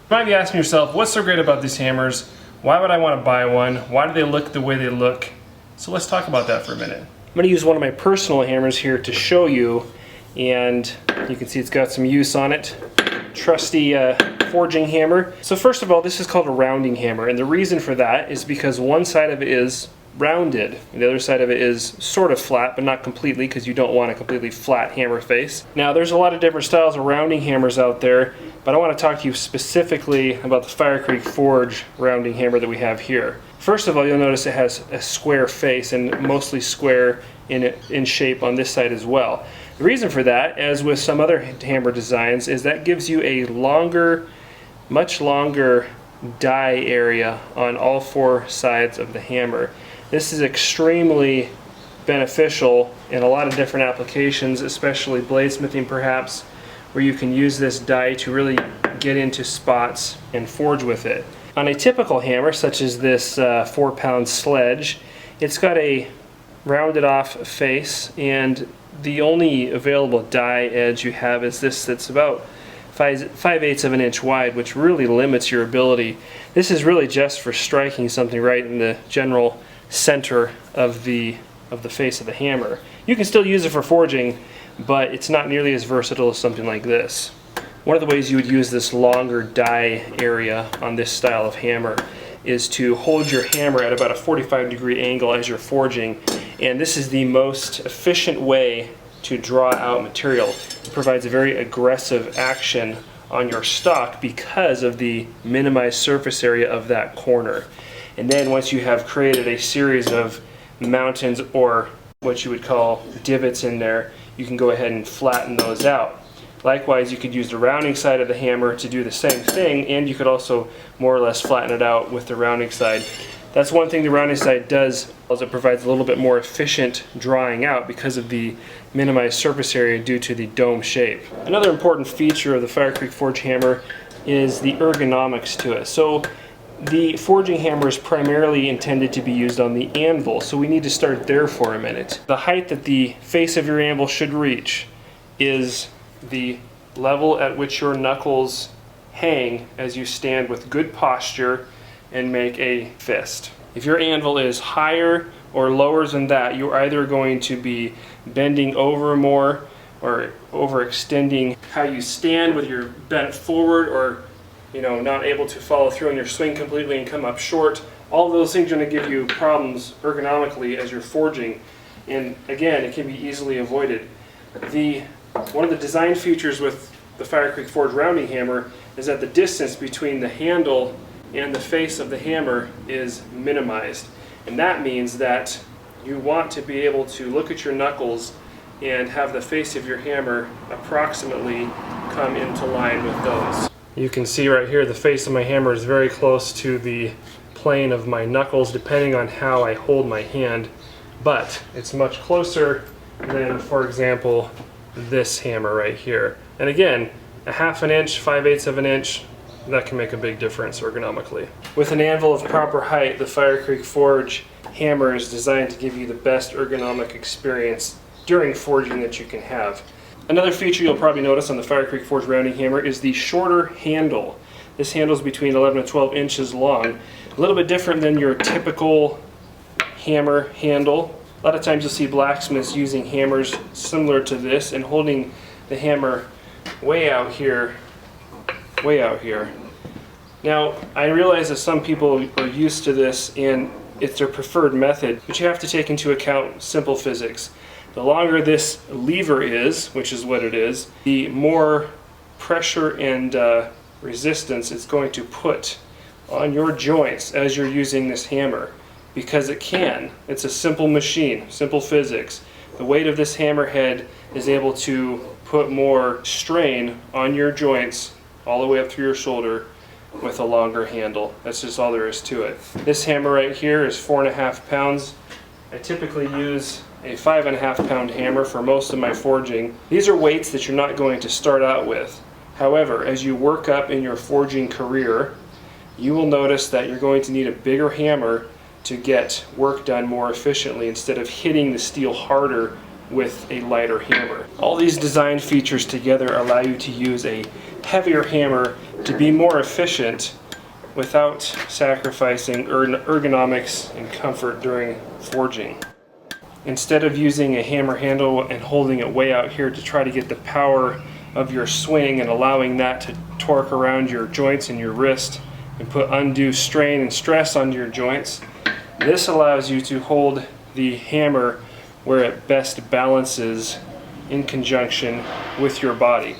You might be asking yourself, what's so great about these hammers? Why would I want to buy one? Why do they look the way they look? So let's talk about that for a minute. I'm going to use one of my personal hammers here to show you, and you can see it's got some use on it. Trusty forging hammer. So first of all, this is called a rounding hammer, and the reason for that is because one side of it is rounded, and the other side of it is sort of flat, but not completely, because you don't want a completely flat hammer face. Now there's a lot of different styles of rounding hammers out there, but I want to talk to you specifically about the Fire Creek Forge rounding hammer that we have here. First of all, you'll notice it has a square face, and mostly square in shape on this side as well. The reason for that, as with some other hammer designs, is that gives you a longer, much longer die area on all four sides of the hammer. This is extremely beneficial in a lot of different applications, especially bladesmithing perhaps, where you can use this die to really get into spots and forge with it. On a typical hammer, such as this 4-pound sledge, it's got a rounded off face, and the only available die edge you have is this that's about 5/8 of an inch wide, which really limits your ability. This is really just for striking something right in the general center of the face of the hammer. You can still use it for forging, but it's not nearly as versatile as something like this. One of the ways you would use this longer die area on this style of hammer is to hold your hammer at about a 45-degree angle as you're forging, and this is the most efficient way to draw out material. It provides a very aggressive action on your stock because of the minimized surface area of that corner. And then once you have created a series of mountains, or what you would call divots in there, you can go ahead and flatten those out. Likewise, you could use the rounding side of the hammer to do the same thing, and you could also more or less flatten it out with the rounding side. That's one thing the rounding side does, is it provides a little bit more efficient drawing out because of the minimized surface area due to the dome shape. Another important feature of the Fire Creek Forge hammer is the ergonomics to it. So the forging hammer is primarily intended to be used on the anvil, so we need to start there for a minute. The height that the face of your anvil should reach is the level at which your knuckles hang as you stand with good posture and make a fist. If your anvil is higher or lower than that, you're either going to be bending over more or overextending how you stand with your bent forward, or not able to follow through on your swing completely and come up short. All of those things are going to give you problems ergonomically as you're forging, and again, it can be easily avoided. One of the design features with the Fire Creek Forge rounding hammer is that the distance between the handle and the face of the hammer is minimized, and that means that you want to be able to look at your knuckles and have the face of your hammer approximately come into line with those. You can see right here the face of my hammer is very close to the plane of my knuckles depending on how I hold my hand, but it's much closer than, for example, this hammer right here. And again, a 1/2 inch, 5/8 of an inch, that can make a big difference ergonomically. With an anvil of proper height, the Fire Creek Forge hammer is designed to give you the best ergonomic experience during forging that you can have. Another feature you'll probably notice on the Fire Creek Forge rounding hammer is the shorter handle. This handle is between 11 and 12 inches long. A little bit different than your typical hammer handle. A lot of times you'll see blacksmiths using hammers similar to this and holding the hammer way out here. Now, I realize that some people are used to this and it's their preferred method, but you have to take into account simple physics. The longer this lever is, which is what it is, the more pressure and resistance it's going to put on your joints as you're using this hammer, because it can. It's a simple machine, simple physics. The weight of this hammer head is able to put more strain on your joints all the way up through your shoulder with a longer handle. That's just all there is to it. This hammer right here is 4.5 pounds. I typically use a 5.5 pound hammer for most of my forging. These are weights that you're not going to start out with. However, as you work up in your forging career, you will notice that you're going to need a bigger hammer to get work done more efficiently instead of hitting the steel harder with a lighter hammer. All these design features together allow you to use a heavier hammer to be more efficient without sacrificing ergonomics and comfort during forging. Instead of using a hammer handle and holding it way out here to try to get the power of your swing and allowing that to torque around your joints and your wrist and put undue strain and stress onto your joints, this allows you to hold the hammer where it best balances in conjunction with your body.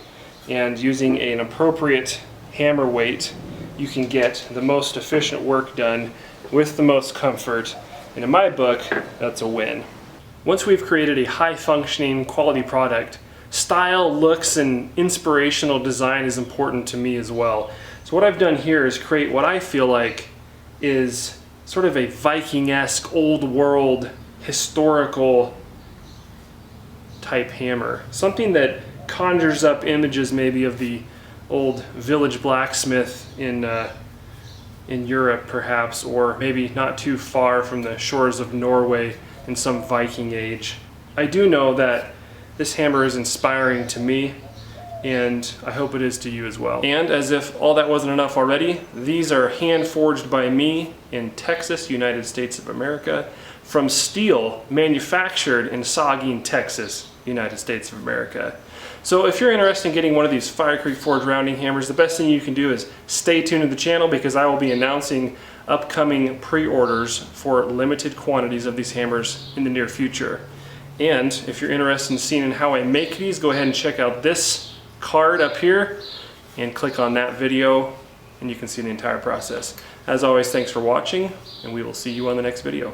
And using an appropriate hammer weight, you can get the most efficient work done with the most comfort. And in my book, that's a win. Once we've created a high-functioning quality product, style, looks, and inspirational design is important to me as well. So what I've done here is create what I feel like is sort of a Viking-esque, old world, historical type hammer. Something that conjures up images maybe of the old village blacksmith in Europe perhaps, or maybe not too far from the shores of Norway in some Viking age. I do know that this hammer is inspiring to me, and I hope it is to you as well. And as if all that wasn't enough already, these are hand forged by me in Texas, United States of America, from steel manufactured in Seguin, Texas, United States of America. So if you're interested in getting one of these Fire Creek Forge rounding hammers, the best thing you can do is stay tuned to the channel, because I will be announcing upcoming pre-orders for limited quantities of these hammers in the near future. And if you're interested in seeing how I make these, go ahead and check out this card up here and click on that video and you can see the entire process. As always, thanks for watching, and we will see you on the next video.